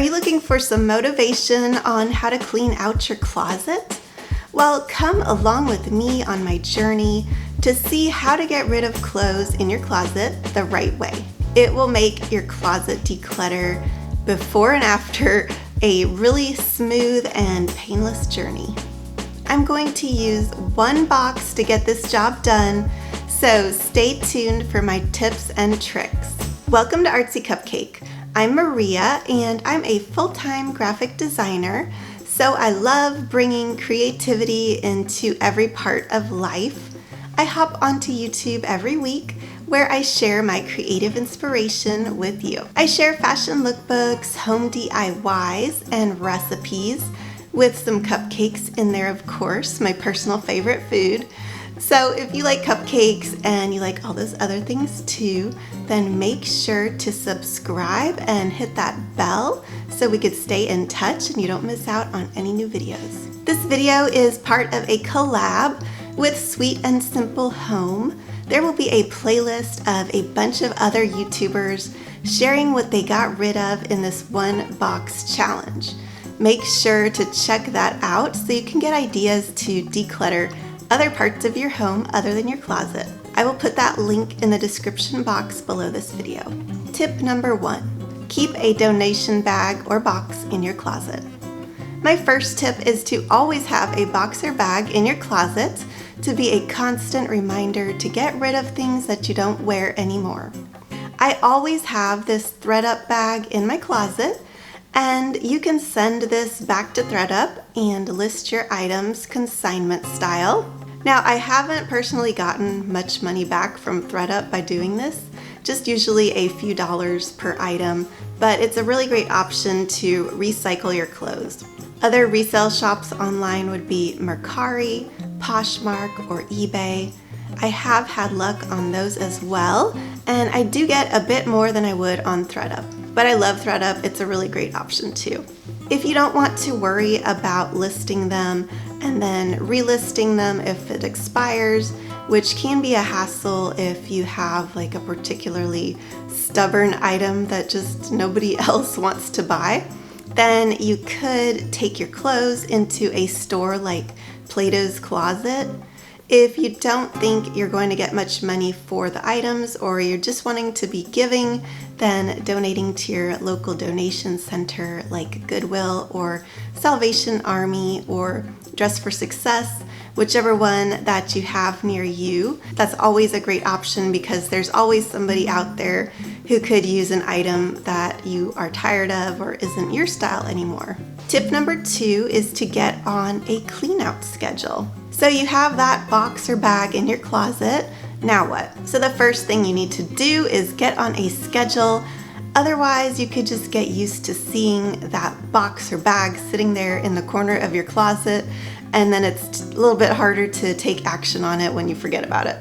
you looking for some motivation on how to clean out your closet? Well, come along with me on my journey to see how to get rid of clothes in your closet the right way. It will make your closet declutter before and after a really smooth and painless journey. I'm going to use one box to get this job done, so stay tuned for my tips and tricks. Welcome to Artsy Cupcake. I'm Maria and I'm a full-time graphic designer, so I love bringing creativity into every part of life. I hop onto YouTube every week where I share my creative inspiration with you. I share fashion lookbooks, home DIYs, and recipes with some cupcakes in there, of course, my personal favorite food. So if you like cupcakes and you like all those other things too, then make sure to subscribe and hit that bell so we could stay in touch and you don't miss out on any new videos. This video is part of a collab with Sweet and Simple Home. There will be a playlist of a bunch of other YouTubers sharing what they got rid of in this one box challenge. Make sure to check that out so you can get ideas to declutter other parts of your home other than your closet. I will put that link in the description box below this video. Tip number 1, keep a donation bag or box in your closet. My first tip is to always have a box or bag in your closet to be a constant reminder to get rid of things that you don't wear anymore. I always have this ThredUp bag in my closet, and you can send this back to ThredUp and list your items consignment style. Now, I haven't personally gotten much money back from ThredUp by doing this, just usually a few dollars per item, but it's a really great option to recycle your clothes. Other resale shops online would be Mercari, Poshmark, or eBay. I have had luck on those as well, and I do get a bit more than I would on ThredUp. But I love ThredUp, it's a really great option too. If you don't want to worry about listing them and then relisting them if it expires, which can be a hassle if you have like a particularly stubborn item that just nobody else wants to buy, then you could take your clothes into a store like Plato's Closet. If you don't think you're going to get much money for the items, or you're just wanting to be giving, then donating to your local donation center like Goodwill or Salvation Army or Dress for Success, whichever one that you have near you, that's always a great option because there's always somebody out there who could use an item that you are tired of or isn't your style anymore. Tip number 2 is to get on a cleanout schedule. So you have that box or bag in your closet. Now what? So the first thing you need to do is get on a schedule. Otherwise, you could just get used to seeing that box or bag sitting there in the corner of your closet, and then it's a little bit harder to take action on it when you forget about it.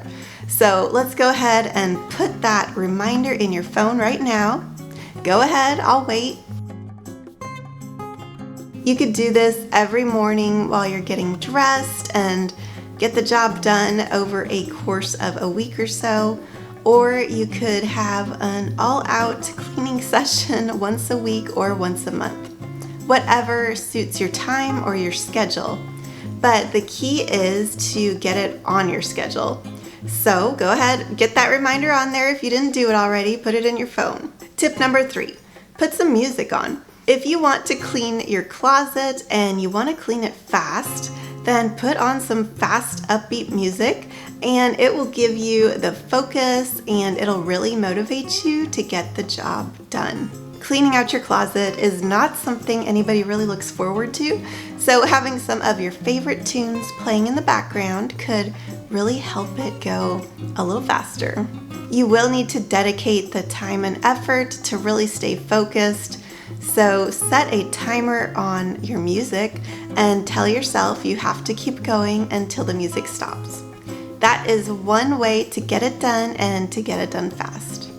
So let's go ahead and put that reminder in your phone right now. Go ahead, I'll wait. You could do this every morning while you're getting dressed and get the job done over a course of a week or so, or you could have an all-out cleaning session once a week or once a month. Whatever suits your time or your schedule, but the key is to get it on your schedule. So go ahead, get that reminder on there if you didn't do it already, put it in your phone. Tip number 3, put some music on. If you want to clean your closet and you want to clean it fast, then put on some fast, upbeat music and it will give you the focus and it'll really motivate you to get the job done. Cleaning out your closet is not something anybody really looks forward to, so having some of your favorite tunes playing in the background could really help it go a little faster. You will need to dedicate the time and effort to really stay focused. So set a timer on your music and tell yourself you have to keep going until the music stops. That is one way to get it done and to get it done fast.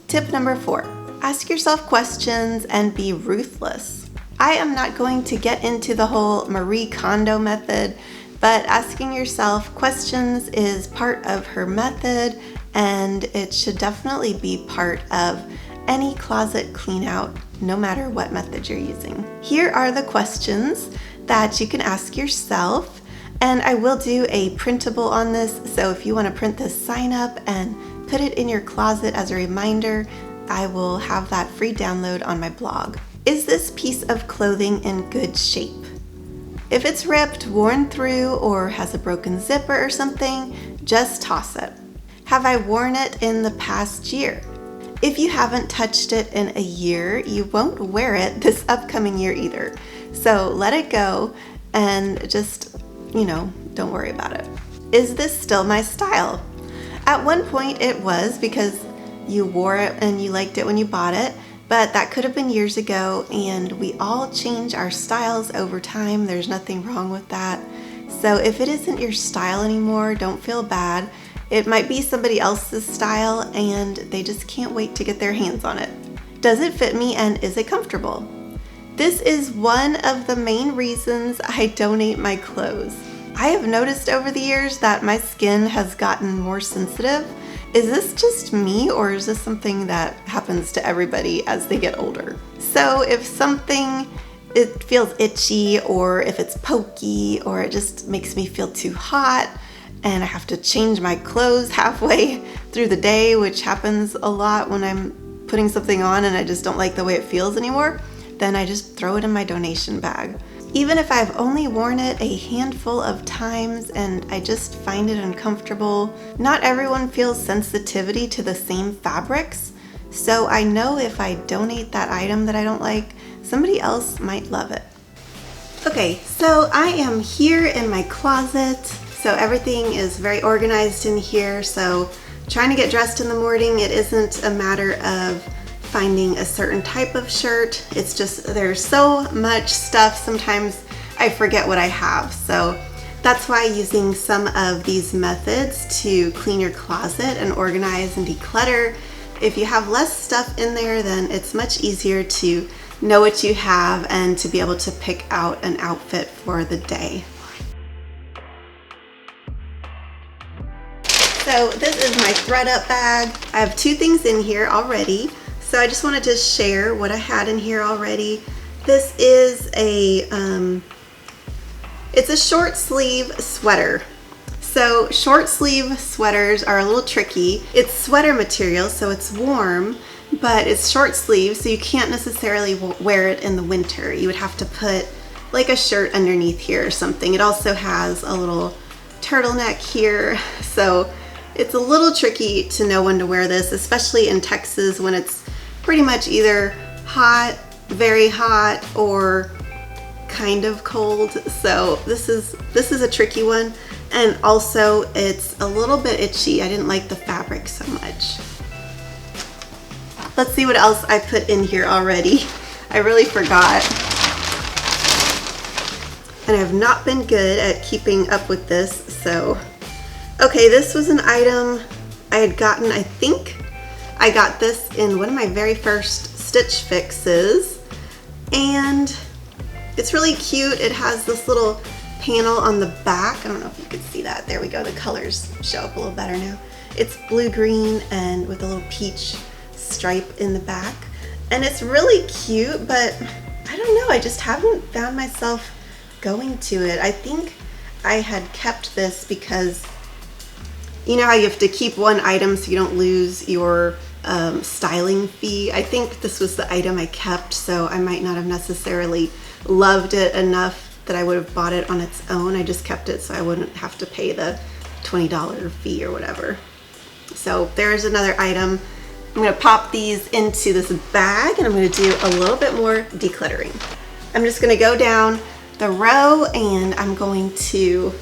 Tip number 4, ask yourself questions and be ruthless. I am not going to get into the whole Marie Kondo method, but asking yourself questions is part of her method and it should definitely be part of any closet clean out, no matter what method you're using. Here are the questions that you can ask yourself, and I will do a printable on this, so if you want to print this sign up and put it in your closet as a reminder, I will have that free download on my blog. Is this piece of clothing in good shape? If it's ripped, worn through, or has a broken zipper or something, just toss it. Have I worn it in the past year? If you haven't touched it in a year, you won't wear it this upcoming year either. So let it go and just, don't worry about it. Is this still my style? At one point it was, because you wore it and you liked it when you bought it, but that could have been years ago, and we all change our styles over time. There's nothing wrong with that. So if it isn't your style anymore, don't feel bad. It might be somebody else's style and they just can't wait to get their hands on it. Does it fit me and is it comfortable? This is one of the main reasons I donate my clothes. I have noticed over the years that my skin has gotten more sensitive. Is this just me, or is this something that happens to everybody as they get older? So if it feels itchy, or if it's pokey, or it just makes me feel too hot and I have to change my clothes halfway through the day, which happens a lot when I'm putting something on and I just don't like the way it feels anymore, then I just throw it in my donation bag. Even if I've only worn it a handful of times and I just find it uncomfortable, not everyone feels sensitivity to the same fabrics, so I know if I donate that item that I don't like, somebody else might love it. Okay, so I am here in my closet, so everything is very organized in here, so trying to get dressed in the morning, it isn't a matter of finding a certain type of shirt. It's just there's so much stuff, sometimes I forget what I have. So that's why using some of these methods to clean your closet and organize and declutter, if you have less stuff in there, then it's much easier to know what you have and to be able to pick out an outfit for the day. So this is my thread-up bag. I have two things in here already. So I just wanted to share what I had in here already. This is it's a short sleeve sweater. So short sleeve sweaters are a little tricky. It's sweater material, so it's warm, but it's short sleeve, so you can't necessarily wear it in the winter. You would have to put like a shirt underneath here or something. It also has a little turtleneck here, so it's a little tricky to know when to wear this, especially in Texas when it's pretty much either hot, very hot, or kind of cold. So this is a tricky one, and also it's a little bit itchy. I didn't like the fabric so much. Let's see what else I put in here already. I really forgot. And I've not been good at keeping up with this, so. Okay, this was an item I had gotten, I think I got this in one of my very first Stitch Fixes, and it's really cute. It has this little panel on the back. I don't know if you can see that. There we go. The colors show up a little better now. It's blue-green and with a little peach stripe in the back, and it's really cute, but I don't know. I just haven't found myself going to it. I think I had kept this because you know how you have to keep one item so you don't lose your styling fee. I think this was the item I kept, so I might not have necessarily loved it enough that I would have bought it on its own. I just kept it so I wouldn't have to pay the $20 fee or whatever. So there's another item. I'm going to pop these into this bag, and I'm going to do a little bit more decluttering. I'm just going to go down the row, and I'm going to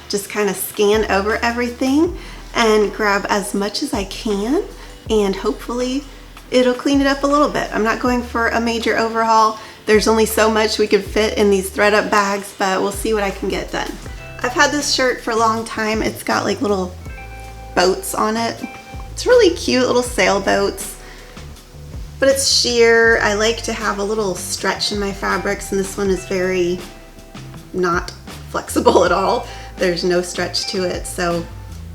just kind of scan over everything and grab as much as I can, and hopefully it'll clean it up a little bit. I'm not going for a major overhaul. There's only so much we could fit in these thread up bags, but we'll see what I can get done. I've had this shirt for a long time. It's got like little boats on it. It's really cute, little sailboats, but it's sheer. I like to have a little stretch in my fabrics, and this one is very not flexible at all. There's no stretch to it, so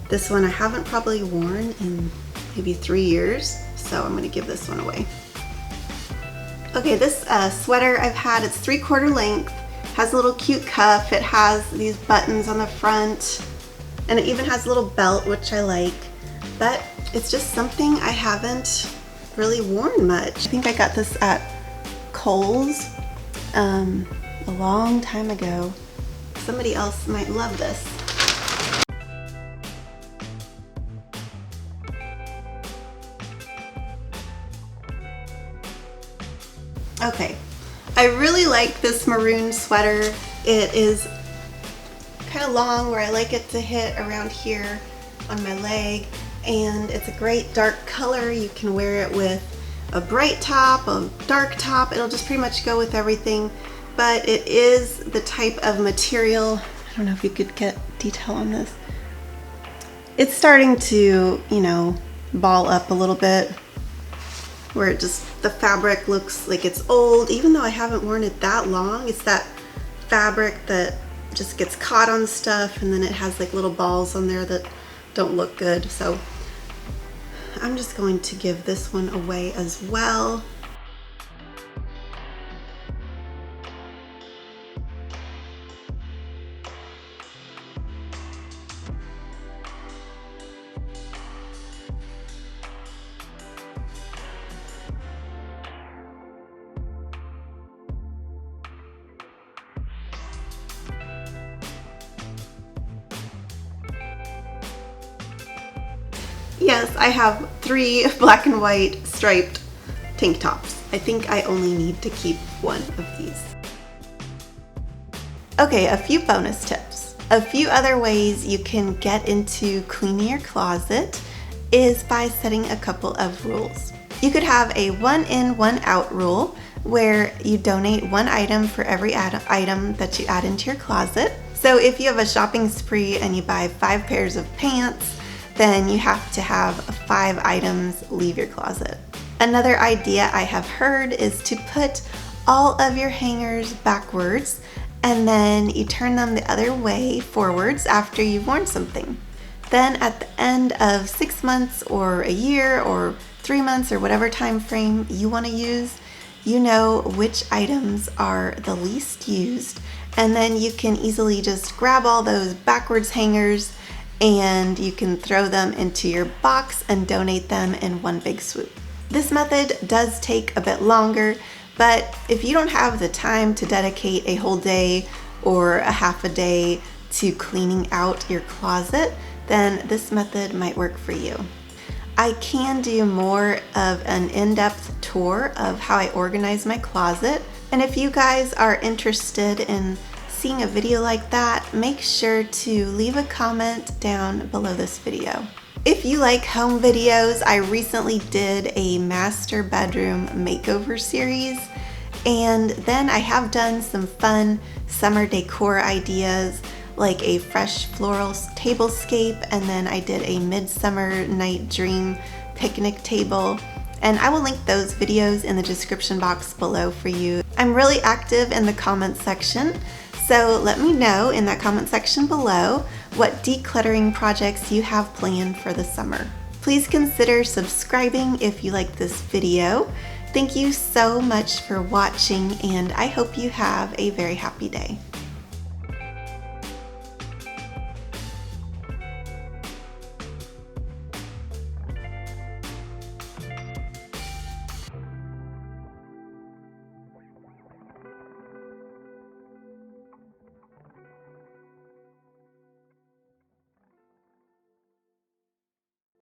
this one I haven't probably worn in maybe 3 years, so I'm gonna give this one away. Okay, this sweater I've had, it's 3/4 length, has a little cute cuff, it has these buttons on the front, and it even has a little belt, which I like, but it's just something I haven't really worn much. I think I got this at Kohl's a long time ago. Somebody else might love this. Okay, I really like this maroon sweater. It is kind of long where I like it to hit around here on my leg, and it's a great dark color. You can wear it with a bright top, a dark top. It'll just pretty much go with everything, but it is the type of material, I don't know if you could get detail on this. It's starting to, you know, ball up a little bit, where it just, the fabric looks like it's old, even though I haven't worn it that long. It's that fabric that just gets caught on stuff, and then it has like little balls on there that don't look good. So I'm just going to give this one away as well. Yes, I have 3 black and white striped tank tops. I think I only need to keep one of these. Okay, a few bonus tips. A few other ways you can get into cleaning your closet is by setting a couple of rules. You could have a 1 in, 1 out rule where you donate 1 item for every item that you add into your closet. So if you have a shopping spree and you buy 5 pairs of pants, then you have to have 5 items leave your closet. Another idea I have heard is to put all of your hangers backwards, and then you turn them the other way forwards after you've worn something. Then at the end of 6 months or a year or 3 months or whatever time frame you want to use, you know which items are the least used, and then you can easily just grab all those backwards hangers and you can throw them into your box and donate them in one big swoop. This method does take a bit longer, but if you don't have the time to dedicate a whole day or a half a day to cleaning out your closet, then this method might work for you. I can do more of an in-depth tour of how I organize my closet, and if you guys are interested in seeing a video like that, make sure to leave a comment down below this video. If you like home videos, I recently did a master bedroom makeover series, and then I have done some fun summer decor ideas like a fresh floral tablescape, and then I did a midsummer night dream picnic table, and I will link those videos in the description box below for you. I'm really active in the comments section, so let me know in that comment section below what decluttering projects you have planned for the summer. Please consider subscribing if you like this video. Thank you so much for watching, and I hope you have a very happy day.